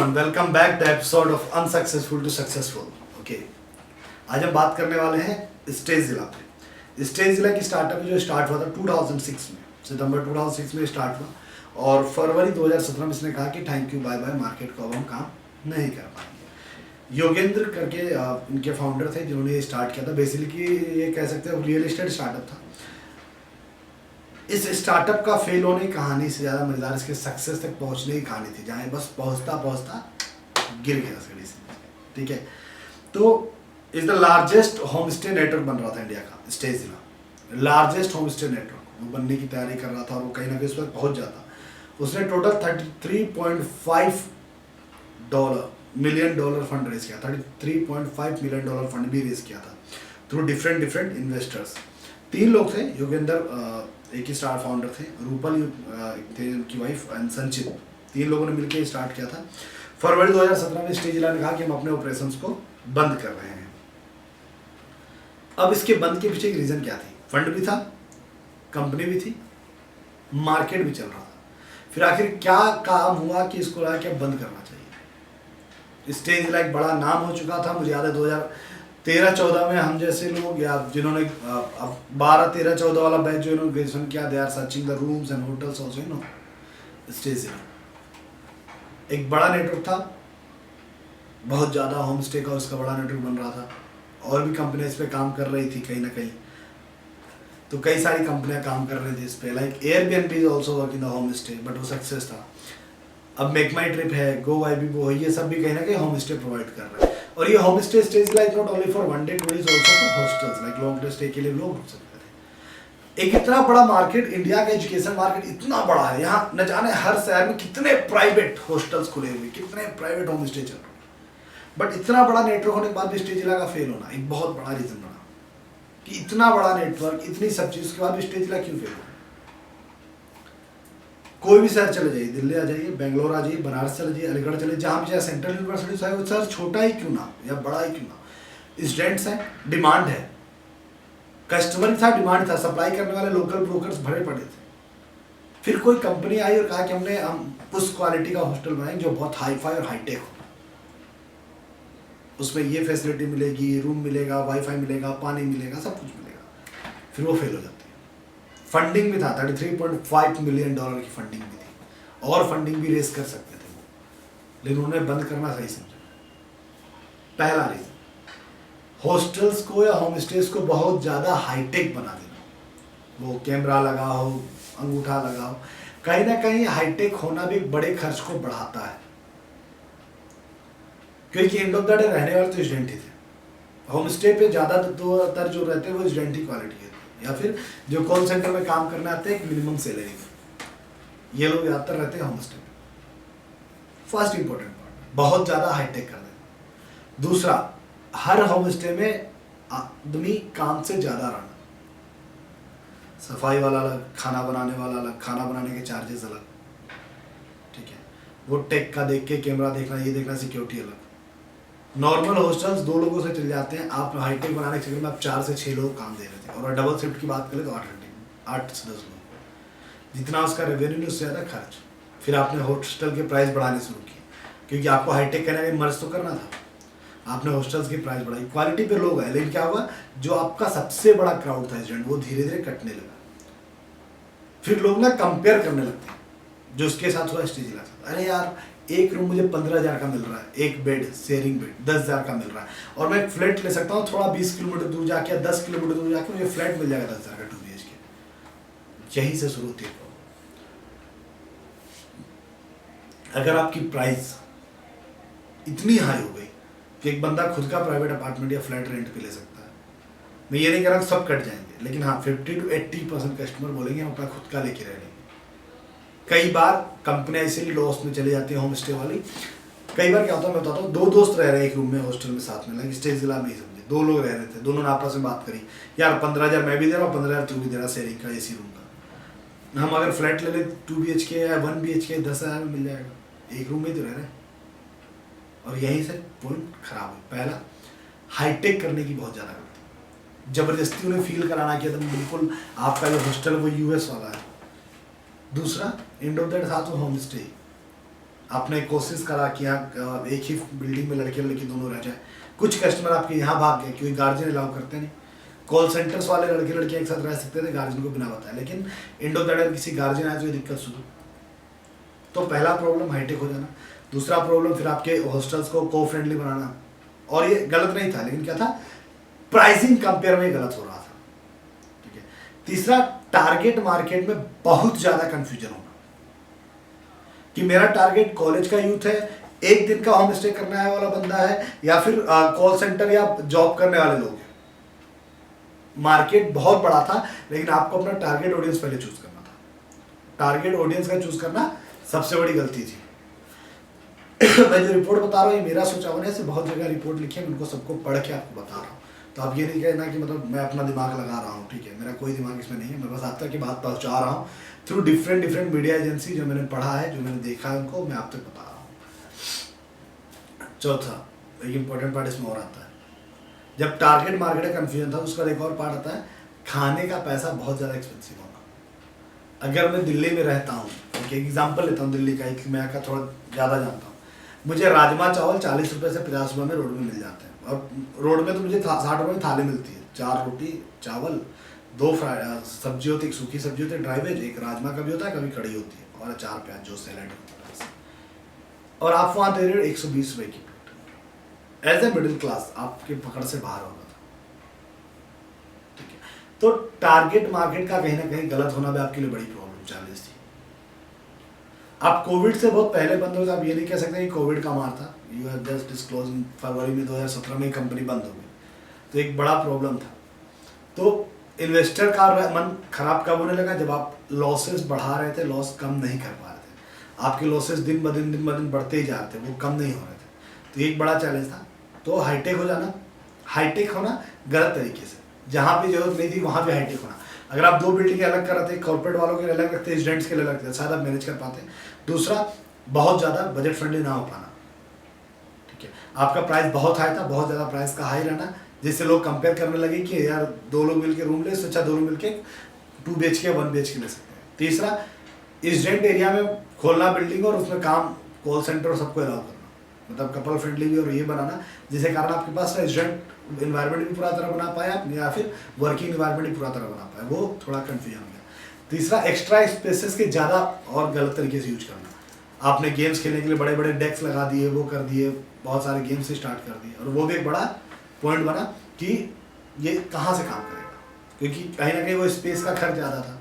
Everyone, welcome back the episode of unsuccessful to successful. Okay, आज हम बात करने वाले हैं स्टेज जिला पे। स्टेज जिला की स्टार्टअप जो स्टार्ट हुआ था 2006 में, सितंबर 2006 में स्टार्ट हुआ और फरवरी 2017 में इसने कहा कि thank you bye bye, market को अब हम काम नहीं कर पाएंगे। योगेंद्र करके इनके फाउंडर थे जिन्होंने ये स्टार्ट किया था। बेसिकली ये कह सकते हैं रियल एस्टेट स्टार्टअप था। इस स्टार्टअप का फेल होने की कहानी से ज़्यादा मजेदार इसके सक्सेस तक पहुंचने की कहानी थी, जहाँ बस पहुंचता पहुंचता गिर गया सीढ़ी से। ठीक है, तो is the largest home stay network बन रहा था इंडिया का। स्टेज जिला लार्जेस्ट होम स्टे नेटवर्क वो बनने की तैयारी कर रहा था और वो कहीं ना कहीं उस पर पहुंच जाता। उसने टोटल $33.5 मिलियन फंड रेज किया। $33.5 मिलियन फंड भी रेज किया था थ्रू डिफरेंट इन्वेस्टर्स। 3 लोग थे, योगेंद्र एक ही स्टार फाउंडर थे, रूपल थे उनकी वाइफ एंड संचित। 3 लोगों ने मिलकर स्टार्ट किया था। फरवरी 2017 में स्टेज जिला ने कहा कि हम अपने ऑपरेशंस को बंद कर रहे हैं। अब इसके बंद के पीछे एक रीजन क्या थी? फंड भी था, कंपनी भी थी, मार्केट भी चल रहा था। फिर आखिर क्या काम हुआ कि इसको लगा कि अब बंद करना चाहिए। स्टेज जिला एक बड़ा नाम हो चुका था। मुझे याद है 2013-14 में हम जैसे लोग या जिन्होंने 12-13-14 वाला बैच जो इन्होंने ग्रेजुएशन किया, they are searching the rooms and hotels also, you know. Stage जिला एक बड़ा नेटवर्क था, बहुत ज़्यादा होम स्टे का उसका बड़ा नेटवर्क बन रहा था और भी कंपनियां इस पे काम कर रही थी कहीं ना कहीं। तो कई सारी कंपनियां काम कर रही थी इस पे, like Airbnb is also working the home stay, but वो सक्सेस था। अब मेक माई ट्रिप है, गो वाईबीबो है, ये सब भी कहीं ना कहीं होम स्टे प्रोवाइड कर रहे हैं। और ये home stay stage like not only for one day, two days, also for hostels, like long day stay के लिए लोग रुक सकते थे। एक इतना बड़ा मार्केट, इंडिया का एजुकेशन मार्केट इतना बड़ा है, यहाँ न जाने हर शहर में कितने प्राइवेट हॉस्टल्स खुले हुए, कितने प्राइवेट होम स्टे चल रहे हैं। बट इतना बड़ा नेटवर्क होने के बाद भी स्टेज जिला का फेल होना एक बहुत बड़ा रीजन बना कि इतना बड़ा नेटवर्क, इतनी सब चीज के बाद भी स्टेज जिला क्यों फेल हो। कोई भी शहर चले जाइए, दिल्ली आ जाइए, बेंगलोर आ जाइए, बनारस चले जाइए, अलीगढ़ चले, जहाँ भी चाहे सेंट्रल यूनिवर्सिटी चाहे वो शहर छोटा ही क्यों ना या बड़ा ही क्यों ना, स्टूडेंट्स हैं, डिमांड है, कस्टमर था, डिमांड था, सप्लाई करने वाले लोकल ब्रोकर्स भरे पड़े थे। फिर कोई कंपनी आई और कहा कि हम उस क्वालिटी का हॉस्टल बनाएंगे जो बहुत हाई फाई और हाईटेक हो, उसमें ये फैसिलिटी मिलेगी, रूम मिलेगा, वाईफाई मिलेगा, पानी मिलेगा, सब कुछ मिलेगा। फिर वो फेल हो जाती है। फंडिंग भी था, $33.5 मिलियन की फंडिंग भी थी और फंडिंग भी रेस कर सकते थे वो, लेकिन उन्होंने बंद करना सही समझा। पहला रीजन, हॉस्टल्स को या होम स्टेज को बहुत ज़्यादा हाईटेक बना देना, वो कैमरा लगाओ, अंगूठा लगाओ, कहीं ना कहीं हाईटेक होना भी बड़े खर्च को बढ़ाता है, क्योंकि एंड ऑफ द डे रहने वाले तो स्टूडेंट ही थे। होम स्टे पे ज़्यादातर जो रहते हैं वो स्टूडेंट ही क्वालिटी है, या फिर जो कॉल सेंटर में काम करने आते हैं एक मिनिमम सैलरी, ये लोग ज़्यादातर रहते हैं होम स्टे में। फर्स्ट इंपॉर्टेंट पार्ट, बहुत ज़्यादा हाईटेक कर देना। दूसरा, हर होम स्टे में आदमी काम से ज़्यादा रहना, सफाई वाला अलग, खाना बनाने वाला अलग, खाना बनाने के चार्जेस अलग। ठीक है, वो टेक का देख के कैमरा देखना, ये देखना, सिक्योरिटी अलग। नॉर्मल हॉस्टल्स 2 लोगों से चल जाते हैं, आप हाईटेक बनाने के चक्कर में आप 4 से 6 लोग काम दे रहे थे, और डबल शिफ्ट की बात करें तो 8 से 10 लोग। जितना उसका रेवेन्यू उससे ज़्यादा खर्च। फिर आपने हॉस्टल के प्राइस बढ़ाने शुरू किए, क्योंकि आपको हाईटेक करने में मर्ज तो करना था। आपने हॉस्टल्स की प्राइस बढ़ाई, क्वालिटी पे लोग आए, लेकिन क्या हुआ, जो आपका सबसे बड़ा क्राउड था स्टूडेंट, वो धीरे धीरे कटने लगा। फिर लोग ना कंपेयर करने लगते हैं, जो उसके साथ हुआ स्टेज जिला का। अरे यार, एक रूम मुझे 15,000 का मिल रहा है, एक बेड शेयरिंग बेड 10,000 का मिल रहा है, और मैं एक फ्लैट ले सकता हूँ थोड़ा 20 किलोमीटर दूर जाके या 10 किलोमीटर दूर जाके मुझे फ्लैट मिल जाएगा 10,000 का 2 BHK। यहीं से शुरू होती है। अगर आपकी प्राइस इतनी हाई हो गई कि एक बंदा खुद का प्राइवेट अपार्टमेंट या फ्लैट रेंट पे ले सकता है, मैं ये नहीं कह रहा सब कट जाएंगे, लेकिन हाँ 50 to 80% कस्टमर बोलेंगे हम अपना खुद का लेके रह लेंगे। कई बार कंपनियां इसीलिए लॉस में चली जाती है होम स्टे वाली। कई बार क्या होता है, मैं बताता हूँ, 2 दोस्त रह रहे हैं एक रूम में हॉस्टल में साथ में, लाइक स्टेज जिला में ही समझे 2 लोग रह रहे थे, दोनों ने आपस में बात करी, यार 15,000 मैं भी दे रहा हूँ, 15,000 तू भी दे रहा शेयरिंग का एसी रूम का। हम अगर फ्लैट ले ले 2 BHK या 1 BHK 10,000 में मिल जाएगा, एक रूम में ही तो रह रहे हैं। और यहीं से पॉइंट खराब है। पहला, हाईटेक करने की बहुत ज़्यादा गलती, जबरदस्ती उन्हें फील कराना कि एकदम बिल्कुल आपका जो हॉस्टल वो US वाला है। दूसरा, एंड ऑफ दैट था तो होम स्टे, आपने कोशिश करा कि यहाँ एक ही बिल्डिंग में लड़के लड़की दोनों रह जाए, कुछ कस्टमर आपके यहाँ भाग गए क्योंकि गार्जियन अलाउ करते नहीं। कॉल सेंटर्स वाले लड़के लड़कियाँ एक साथ रह सकते थे गार्जियन को बिना बताए, लेकिन इंडो दड़े किसी गार्जियन आए तो ये दिक्कत शुरू। तो पहला प्रॉब्लम हाईटेक हो जाना। दूसरा प्रॉब्लम फिर आपके हॉस्टल्स को को फ्रेंडली बनाना, और ये गलत नहीं था लेकिन क्या था, प्राइसिंग कंपेयर में गलत हो रहा था। ठीक है। तीसरा, टारगेट मार्केट में बहुत ज्यादा कंफ्यूजन होना कि मेरा टारगेट कॉलेज का यूथ है, एक दिन का होम स्टे करने आने वाला बंदा है, या फिर कॉल सेंटर या जॉब करने वाले लोग हैं। मार्केट बहुत बड़ा था लेकिन आपको अपना टारगेट ऑडियंस पहले चूज करना था। टारगेट ऑडियंस का चूज करना सबसे बड़ी गलती थी। मैं जो रिपोर्ट बता रहा हूँ ये मेरा सोचा हुआ है, ऐसे बहुत जगह रिपोर्ट लिखी है, मैं उनको सबको पढ़ के आपको बता रहा हूँ। तो आप ये नहीं कहना कि मतलब मैं अपना दिमाग लगा रहा हूँ, ठीक है, मेरा कोई दिमाग इसमें नहीं है, मैं बस आप तक की बात पहुँचा रहा हूँ थ्रू डिफरेंट मीडिया एजेंसी, जो मैंने पढ़ा है, जो मैंने देखा है, उनको मैं आप तक बता रहा हूँ। चौथा, एक इंपॉर्टेंट पार्ट इसमें और आता है, जब टारगेट मार्केट का कन्फ्यूजन था, उसका एक और पार्ट आता है, खाने का पैसा बहुत ज़्यादा एक्सपेंसिव होगा। अगर मैं दिल्ली में रहता हूँ, एक एग्जाम्पल लेता हूँ दिल्ली का, एक मैं का थोड़ा ज़्यादा जानता हूँ, मुझे राजमा चावल 40 रुपये से 50 रुपये में रोड में मिल जाते हैं, और रोड में तो मुझे 60 रुपये में थाली मिलती है, 4 रोटी चावल, 2 सब्जी होती है, एक सूखी सब्जी होती है ड्राई वेज, एक राजमा का भी होता है, कभी कड़ी होती है, और 4 प्याज जो सैलड होता है, और आप वहाँ दे रहे हो 120 रुपये की plate. As a middle class आपके पकड़ से बाहर होगा था। ठीक है। तो टारगेट मार्केट का कहीं ना कहीं गलत होना भी आपके लिए बड़ी प्रॉब्लम चैलेंज थी। आप कोविड से बहुत पहले बंद हो गए, आप ये नहीं कह सकते कि कोविड का मार था। You have just disclose in February में 2017 में कंपनी बंद हो गई, तो एक बड़ा प्रॉब्लम था। तो इन्वेस्टर का मन खराब कब होने लगा, जब आप लॉसेस बढ़ा रहे थे, लॉस कम नहीं कर पा रहे थे, आपके लॉसेस दिन ब दिन बढ़ते ही जा रहे थे, वो कम नहीं हो रहे थे। तो एक बड़ा चैलेंज था। तो हाईटेक हो जाना, हाईटेक होना गलत तरीके से, जहाँ भी जरूरत नहीं थी वहाँ भी हाईटेक होना। अगर आप 2 बिल्डिंग अलग कर रहे थे, कॉर्पोरेट वालों के अलग रखते, स्टूडेंट्स के लिए अलग रखते, शायद आप मैनेज कर पाते। दूसरा, बहुत ज़्यादा बजट फ्रेंडली ना हो पाना। ठीक है। आपका प्राइस बहुत हाई था, बहुत ज़्यादा प्राइस का हाई रहना, जिससे लोग कंपेयर करने लगे कि यार 2 लोग मिलकर रूम ले, इससे अच्छा 2 लोग मिलकर 2 BHK 1 BHK ले सकते हैं। तीसरा, स्टूडेंट एरिया में खोलना बिल्डिंग, और उसमें काम कॉल सेंटर और सबको अलाउ करना, मतलब कपल फ्रेंडली भी और ये बनाना, जिसके कारण आपके पास स्टूडेंट इन्वायरमेंट भी पूरा तरह बना पाए आप, या फिर वर्किंग इन्वायरमेंट भी पूरा तरह बना पाए, वो थोड़ा कन्फ्यूजन हो गया। तीसरा, एक्स्ट्रा स्पेसेस के ज़्यादा और गलत तरीके से यूज करना। आपने गेम्स खेलने के लिए बड़े बड़े डेस्क लगा दिए, वो कर दिए, बहुत सारे गेम्स स्टार्ट कर दिए, और वो भी एक बड़ा पॉइंट बना कि ये कहाँ से काम करेगा, क्योंकि कहीं ना कहीं वो स्पेस का खर्च ज़्यादा था,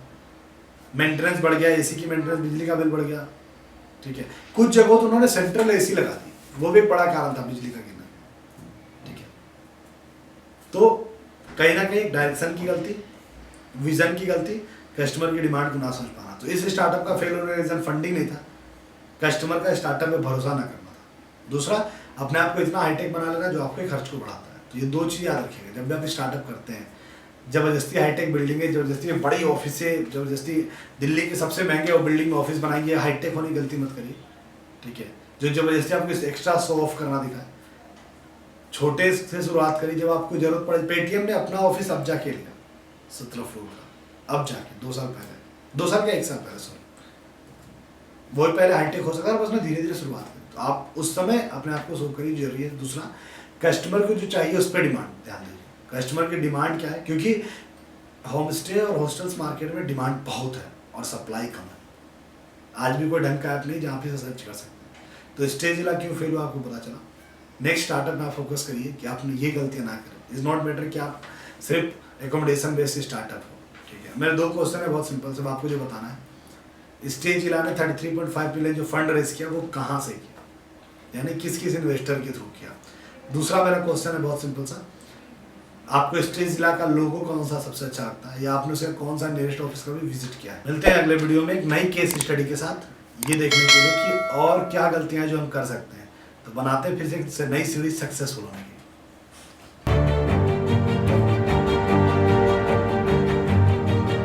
मेंटेनेंस बढ़ गया, एसी की मेंटेनेंस, बिजली का बिल बढ़ गया। ठीक है। कुछ जगहों तो उन्होंने सेंट्रल एसी लगा दी, वो भी एक बड़ा कारण था बिजली का गिरना। ठीक है। तो कहीं ना कहीं डायरेक्शन की गलती, विजन की गलती, कस्टमर की डिमांड को ना समझ पाना। तो इस स्टार्टअप का फेल होने का रीजन फंडिंग नहीं था, कस्टमर का स्टार्टअप में भरोसा ना करना था। दूसरा, अपने आप को इतना हाईटेक बना लेना जो आपके खर्च को बढ़ाता है। तो ये 2 चीज़ याद रखिएगा जब भी आप स्टार्टअप करते हैं। जबरदस्ती हाईटेक बिल्डिंगें, जबरदस्ती बड़ी ऑफिसें, जबरदस्ती दिल्ली के सबसे महंगे बिल्डिंग में ऑफिस बनाएंगे, हाईटेक होने की गलती मत करिए। ठीक है। जो जबरदस्ती आपको एक्स्ट्रा शो ऑफ करना दिखाए, छोटे से शुरुआत करिए। जब आपको जरूरत पड़े, पेटीएम ने अपना ऑफिस अब जाके लिया 17 फ्लोर का, अब जाके 2 साल पहले, 2 साल क्या 1 साल पहले, सॉरी, वो पहले हाईटेक हो सका, बस धीरे धीरे शुरुआत करें। तो आप उस समय अपने आप को शो करिए, जरूरी है। दूसरा, कस्टमर को जो चाहिए उस पर डिमांड ध्यान दीजिए। कस्टमर की डिमांड क्या है, क्योंकि होम स्टे और हॉस्टल्स मार्केट में डिमांड बहुत है और सप्लाई कम है। आज भी कोई ढंग का ऐप नहीं जहाँ पे सर्च कर सकते हैं। तो स्टे जिला क्यों फेल हुआ आपको पता चला। नेक्स्ट स्टार्टअप में आप फोकस करिए कि आपने ये गलतियाँ ना करें। इज नॉट मैटर कि आप सिर्फ एकोमोडेशन बेस्ड स्टार्टअप हो। ठीक है। मेरे 2 क्वेश्चन है, बहुत सिंपल, सब आपको जो बताना है। स्टे जिला ने 33.5 मिलियन जो फंड रेज किया वो कहाँ से किया, यानी किस किस इन्वेस्टर के थ्रू किया। दूसरा मेरा क्वेश्चन है बहुत सिंपल सा, आपको स्टे जिला का लोगो कौन सा सबसे अच्छा लगता है, या आपने उसे कौन सा नियरेस्ट ऑफिस का भी विजिट किया है। मिलते हैं अगले वीडियो में एक नई केस स्टडी के साथ, ये देखने के लिए कि और क्या गलतियां जो हम कर सकते हैं, तो बनाते हैं फिर से नई सीरीज सक्सेसफुल होने की।